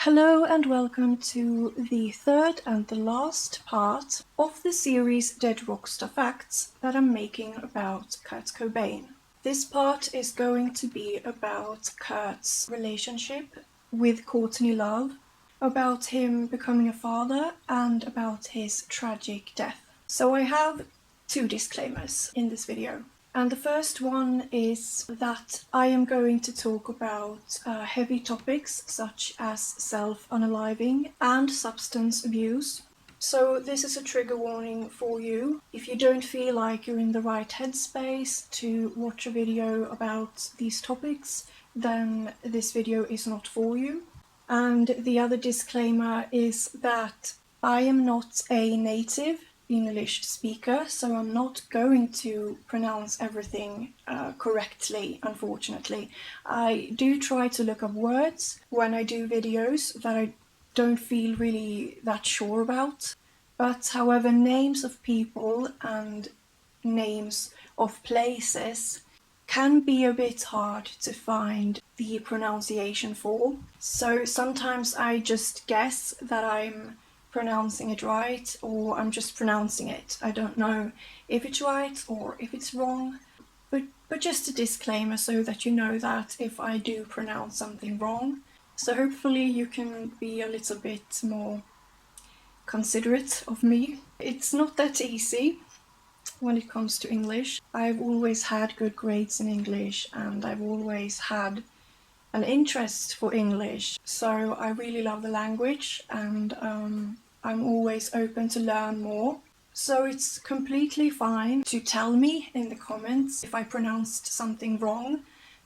Hello and welcome to the third and the last part of the series Dead Rockstar Facts that I'm making about Kurt Cobain. This part is going to be about Kurt's relationship with Courtney Love, about him becoming a father, and about his tragic death. So I have two disclaimers in this video. And the first one is that I am going to talk about heavy topics such as self-unaliving and substance abuse. So this is a trigger warning for you. If you don't feel like you're in the right headspace to watch a video about these topics, then this video is not for you. And the other disclaimer is that I am not a native English speaker, so I'm not going to pronounce everything correctly, unfortunately. I do try to look up words when I do videos that I don't feel really that sure about. But however, names of people and names of places can be a bit hard to find the pronunciation for. So sometimes I just guess that I'm pronouncing it right, or I'm just pronouncing it. I don't know if it's right or if it's wrong, but just a disclaimer so that you know that if I do pronounce something wrong. So hopefully you can be a little bit more considerate of me. It's not that easy when it comes to English. I've always had good grades in English and I've always had an interest for English, so I really love the language and I'm always open to learn more. So it's completely fine to tell me in the comments if I pronounced something wrong,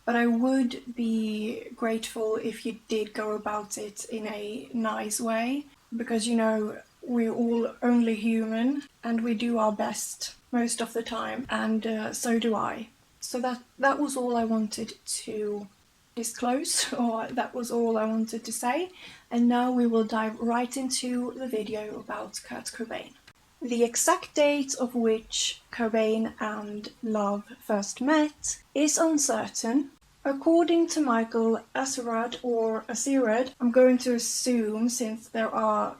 but I would be grateful if you did go about it in a nice way, because you know, we're all only human and we do our best most of the time, and so do I. So that was all I wanted to disclose, or that was all I wanted to say, and now we will dive right into the video about Kurt Cobain. The exact date of which Cobain and Love first met is uncertain. According to Michael Azerrad, or Azerrad, I'm going to assume, since there are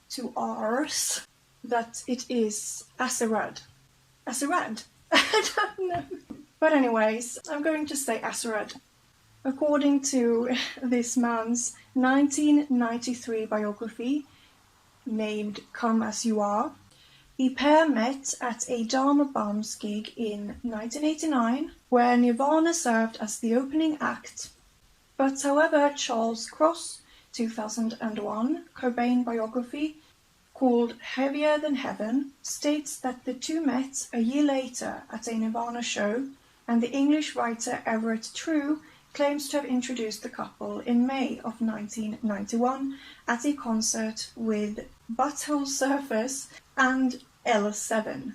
two R's, that it is Azerrad. Azerrad? I don't know. But anyways, I'm going to say Azerrad. According to this man's 1993 biography, named Come As You Are, the pair met at a Dharma Bums gig in 1989, where Nirvana served as the opening act. But however, Charles Cross, 2001, Cobain biography, called Heavier Than Heaven, states that the two met a year later at a Nirvana show, and the English writer Everett True claims to have introduced the couple in May of 1991 at a concert with Butthole Surfers and L7.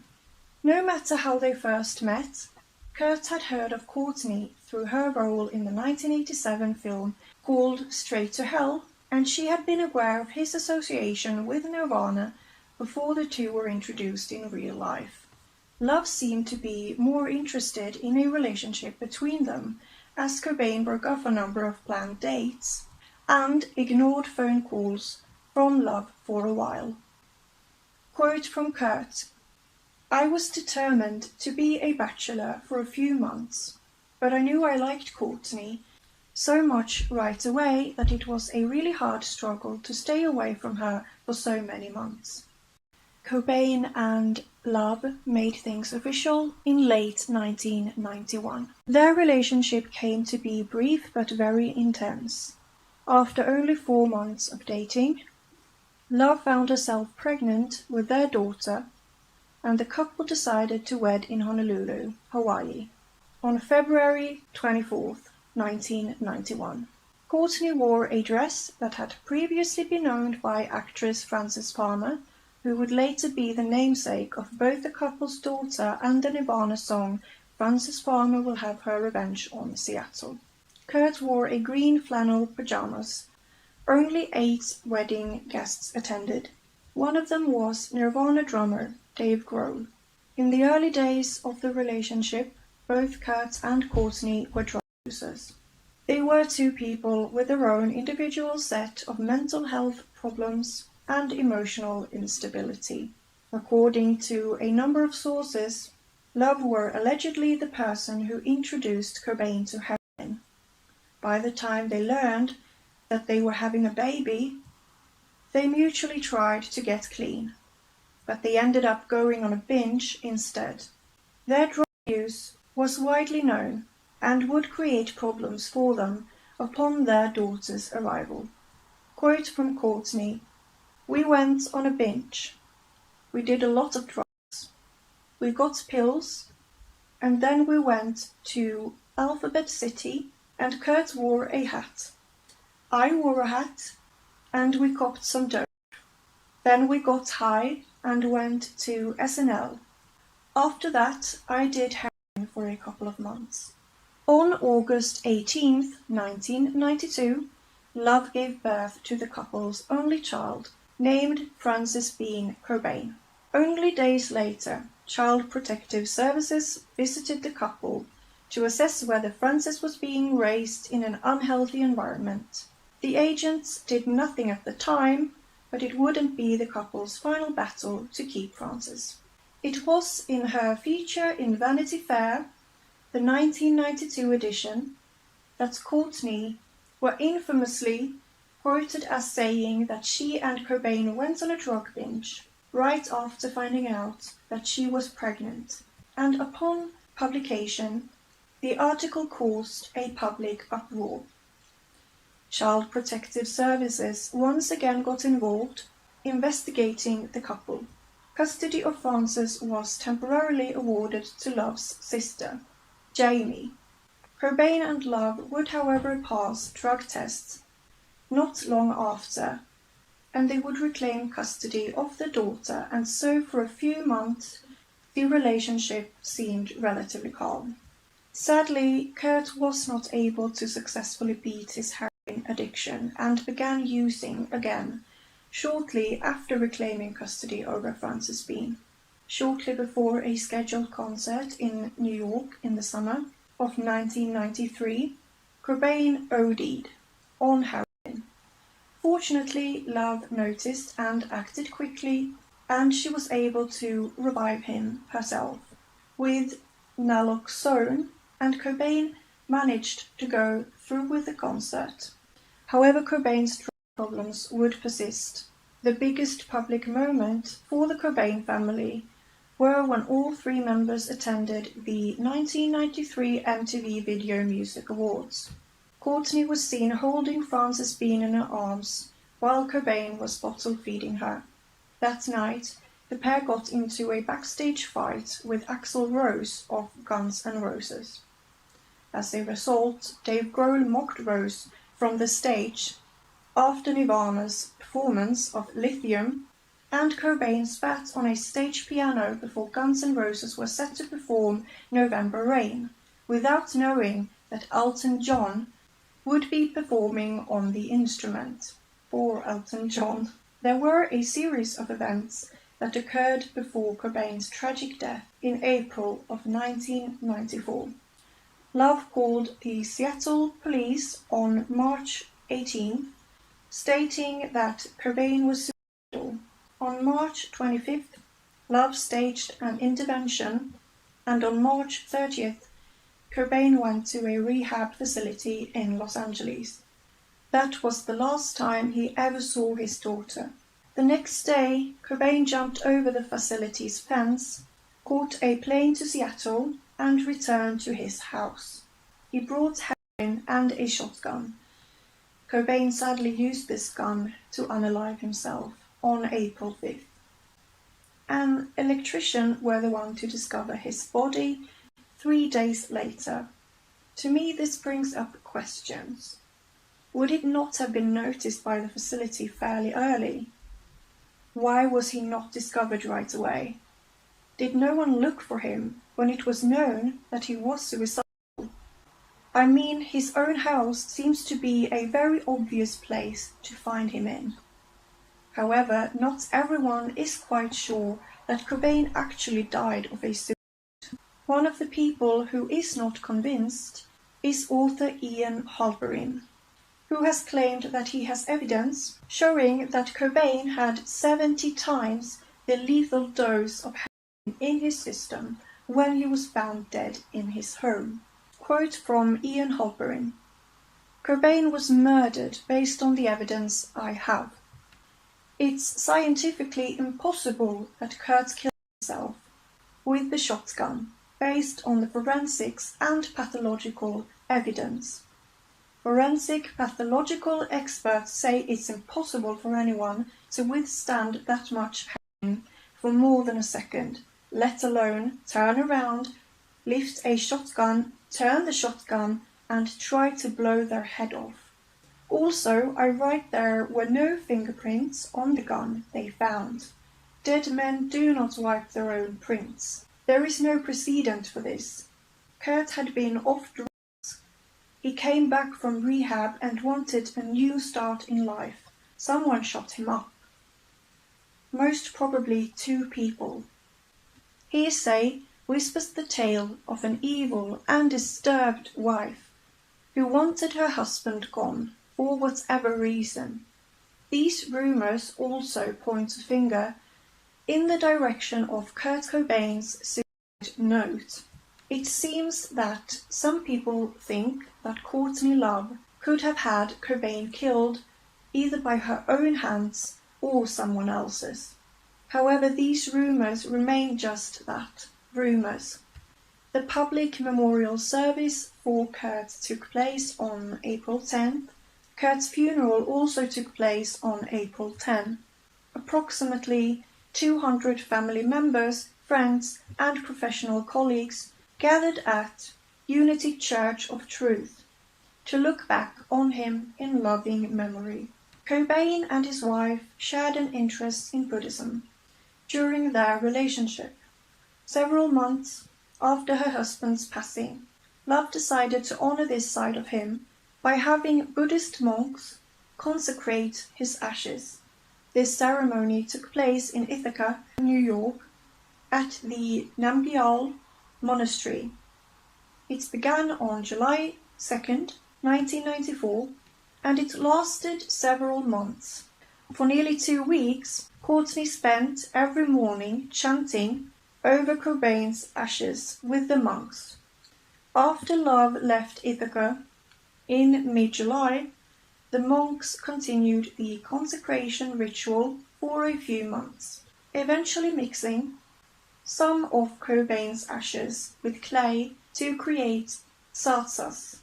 No matter how they first met, Kurt had heard of Courtney through her role in the 1987 film called Straight to Hell, and she had been aware of his association with Nirvana before the two were introduced in real life. Love seemed to be more interested in a relationship between them, as Cobain broke off a number of planned dates and ignored phone calls from Love for a while. Quote from Kurt: "I was determined to be a bachelor for a few months, but I knew I liked Courtney so much right away that it was a really hard struggle to stay away from her for so many months." Cobain and Love made things official in late 1991. Their relationship came to be brief but very intense. After only 4 months of dating, Love found herself pregnant with their daughter, and the couple decided to wed in Honolulu, Hawaii, on February 24th, 1991. Courtney wore a dress that had previously been owned by actress Frances Farmer, who would later be the namesake of both the couple's daughter and the Nirvana song Frances Farmer Will Have Her Revenge on Seattle. Kurt wore a green flannel pajamas. Only 8 wedding guests attended. One of them was Nirvana drummer Dave Grohl. In the early days of the relationship, both Kurt and Courtney were drug users. They were two people with their own individual set of mental health problems and emotional instability. According to a number of sources, Love were allegedly the person who introduced Cobain to heroin. By the time they learned that they were having a baby, they mutually tried to get clean, but they ended up going on a binge instead. Their drug use was widely known and would create problems for them upon their daughter's arrival. Quote from Courtney: "We went on a binge. We did a lot of drugs. We got pills, and then we went to Alphabet City, and Kurt wore a hat. I wore a hat, and we copped some dope. Then we got high and went to SNL. After that, I did heroin for a couple of months." On August 18, 1992, Love gave birth to the couple's only child, named Frances Bean Cobain. Only days later, Child Protective Services visited the couple to assess whether Frances was being raised in an unhealthy environment. The agents did nothing at the time, but it wouldn't be the couple's final battle to keep Frances. It was in her feature in Vanity Fair, the 1992 edition, that Courtney were infamously quoted as saying that she and Cobain went on a drug binge right after finding out that she was pregnant, and upon publication, the article caused a public uproar. Child Protective Services once again got involved, investigating the couple. Custody of Frances was temporarily awarded to Love's sister, Jamie. Cobain and Love would, however, pass drug tests not long after, and they would reclaim custody of the daughter, and so for a few months the relationship seemed relatively calm. Sadly, Kurt was not able to successfully beat his heroin addiction and began using again shortly after reclaiming custody over Frances Bean. Shortly before a scheduled concert in New York in the summer of 1993, Cobain OD'd on heroin. Fortunately, Love noticed and acted quickly, and she was able to revive him herself with naloxone, and Cobain managed to go through with the concert. However, Cobain's drug problems would persist. The biggest public moment for the Cobain family were when all three members attended the 1993 MTV Video Music Awards. Courtney was seen holding Frances Bean in her arms, while Cobain was bottle feeding her. That night, the pair got into a backstage fight with Axl Rose of Guns N' Roses. As a result, Dave Grohl mocked Rose from the stage after Nirvana's performance of Lithium, and Cobain spat on a stage piano before Guns N' Roses were set to perform November Rain, without knowing that Elton John would be performing on the instrument. Poor Elton John. There were a series of events that occurred before Cobain's tragic death in April of 1994. Love called the Seattle police on March 18th, stating that Cobain was suicidal. On March 25th, Love staged an intervention, and on March 30th, Cobain went to a rehab facility in Los Angeles. That was the last time he ever saw his daughter. The next day, Cobain jumped over the facility's fence, caught a plane to Seattle, and returned to his house. He brought heroin and a shotgun. Cobain sadly used this gun to unalive himself on April 5th. An electrician were the one to discover his body 3 days later. To me, this brings up questions. Would it not have been noticed by the facility fairly early? Why was he not discovered right away? Did no one look for him when it was known that he was suicidal? I mean, his own house seems to be a very obvious place to find him in. However, not everyone is quite sure that Cobain actually died of a suicide. One of the people who is not convinced is author Ian Halperin, who has claimed that he has evidence showing that Cobain had 70 times the lethal dose of heroin in his system when he was found dead in his home. Quote from Ian Halperin: "Cobain was murdered based on the evidence I have. It's scientifically impossible that Kurt killed himself with the shotgun, based on the forensics and pathological evidence. Forensic pathological experts say it's impossible for anyone to withstand that much pain for more than a second, let alone turn around, lift a shotgun, turn the shotgun, and try to blow their head off. Also, I write there were no fingerprints on the gun they found. Dead men do not wipe their own prints. There is no precedent for this. Kurt had been off drugs. He came back from rehab and wanted a new start in life. Someone shot him up. Most probably 2 people. Hearsay whispers the tale of an evil and disturbed wife who wanted her husband gone for whatever reason. These rumors also point a finger in the direction of Kurt Cobain's suicide note. It seems that some people think that Courtney Love could have had Cobain killed either by her own hands or someone else's. However, these rumors remain just that, rumors. The public memorial service for Kurt took place on April 10th. Kurt's funeral also took place on April 10. Approximately 200 family members, friends, and professional colleagues gathered at Unity Church of Truth to look back on him in loving memory. Cobain and his wife shared an interest in Buddhism during their relationship. Several months after her husband's passing, Love decided to honor this side of him by having Buddhist monks consecrate his ashes. This ceremony took place in Ithaca, New York, at the Namgyal Monastery. It began on July 2nd, 1994, and it lasted several months. For nearly 2 weeks, Courtney spent every morning chanting over Cobain's ashes with the monks. After Love left Ithaca in mid-July, the monks continued the consecration ritual for a few months, eventually mixing some of Cobain's ashes with clay to create satsas,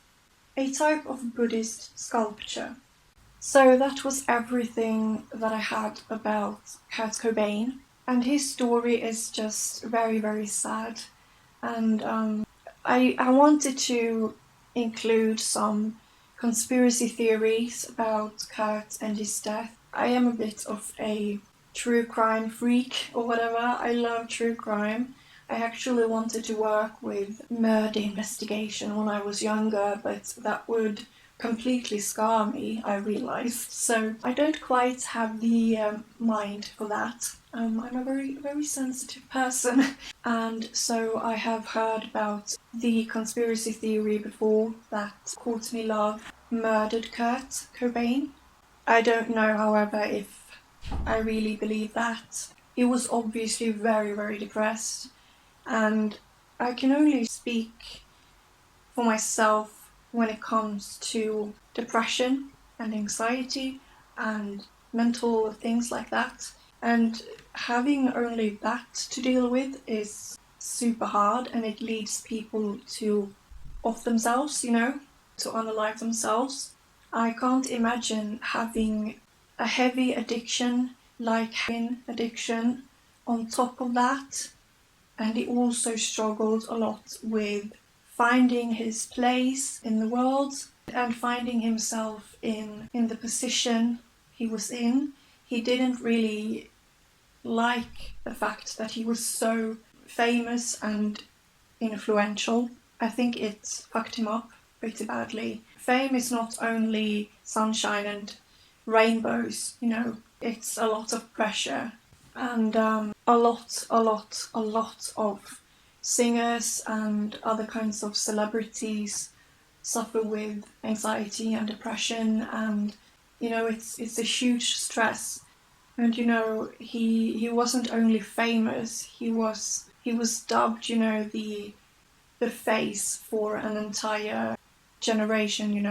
a type of Buddhist sculpture. So that was everything that I had about Kurt Cobain, and his story is just very, very sad. And I wanted to include some conspiracy theories about Kurt and his death. I am a bit of a true crime freak or whatever. I love true crime. I actually wanted to work with murder investigation when I was younger, but that would completely scar me, I realized. So I don't quite have the mind for that. I'm a very, very sensitive person. And so I have heard about the conspiracy theory before that Courtney Love murdered Kurt Cobain. I don't know, however, if I really believe that. He was obviously very, very depressed, and I can only speak for myself when it comes to depression and anxiety and mental things like that. And having only that to deal with is super hard, and it leads people to off themselves, to unalive themselves. I can't imagine having a heavy addiction like heroin addiction on top of that. And he also struggled a lot with finding his place in the world and finding himself in the position he was in. He didn't really like the fact that he was so famous and influential. I think it fucked him up pretty badly. Fame is not only sunshine and rainbows, it's a lot of pressure. And a lot of singers and other kinds of celebrities suffer with anxiety and depression, and it's a huge stress. And he wasn't only famous, he was dubbed the face for an entire generation,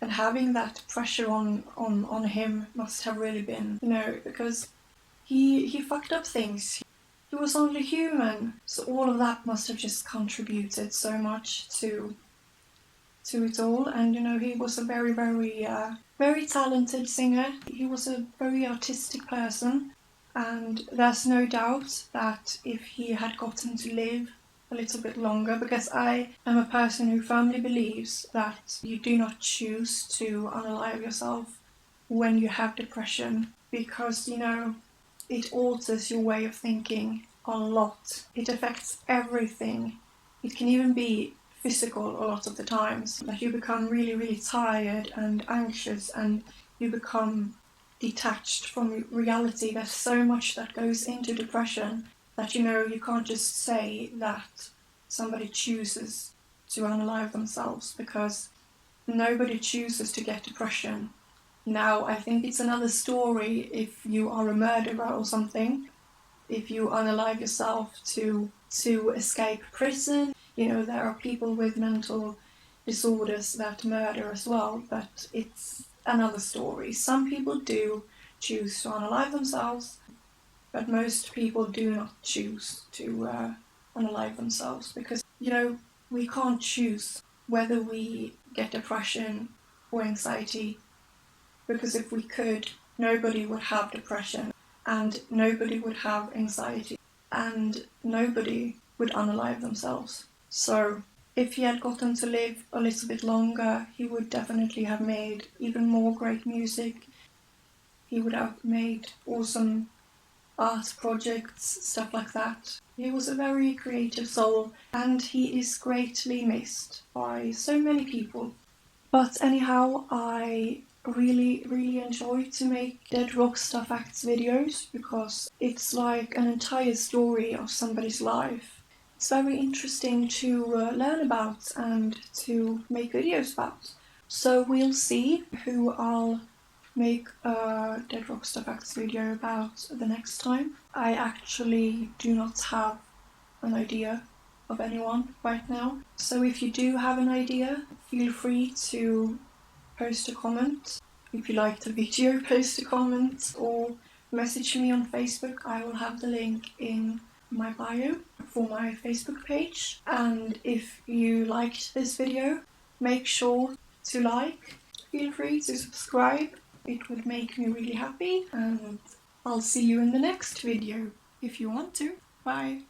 and having that pressure on him must have really been, because he fucked up things. He was only human, so all of that must have just contributed so much to it all. And he was a very, very, very talented singer. He was a very artistic person, and there's no doubt that if he had gotten to live a little bit longer, because I am a person who firmly believes that you do not choose to unalive yourself when you have depression, because it alters your way of thinking a lot. It affects everything. It can even be physical a lot of the times, that you become really, really tired and anxious, and you become detached from reality. There's so much that goes into depression that you can't just say that somebody chooses to unalive themselves, because nobody chooses to get depression. Now, I think it's another story if you are a murderer or something, if you unalive yourself to escape prison. There are people with mental disorders that murder as well, but it's another story. Some people do choose to unalive themselves, but most people do not choose to unalive themselves, because we can't choose whether we get depression or anxiety, because if we could, nobody would have depression, and nobody would have anxiety, and nobody would unalive themselves. So if he had gotten to live a little bit longer, he would definitely have made even more great music. He would have made awesome art projects, stuff like that. He was a very creative soul, and he is greatly missed by so many people. But anyhow, I really, really enjoy to make Dead Rockstar Facts videos, because it's like an entire story of somebody's life. It's very interesting to learn about and to make videos about. So we'll see who I'll make a Dead Rockstar Facts video about the next time. I actually do not have an idea of anyone right now. So if you do have an idea, feel free to post a comment. If you liked the video, post a comment or message me on Facebook. I will have the link in my bio for my Facebook page. And if you liked this video, make sure to like. Feel free to subscribe. It would make me really happy, and I'll see you in the next video if you want to. Bye!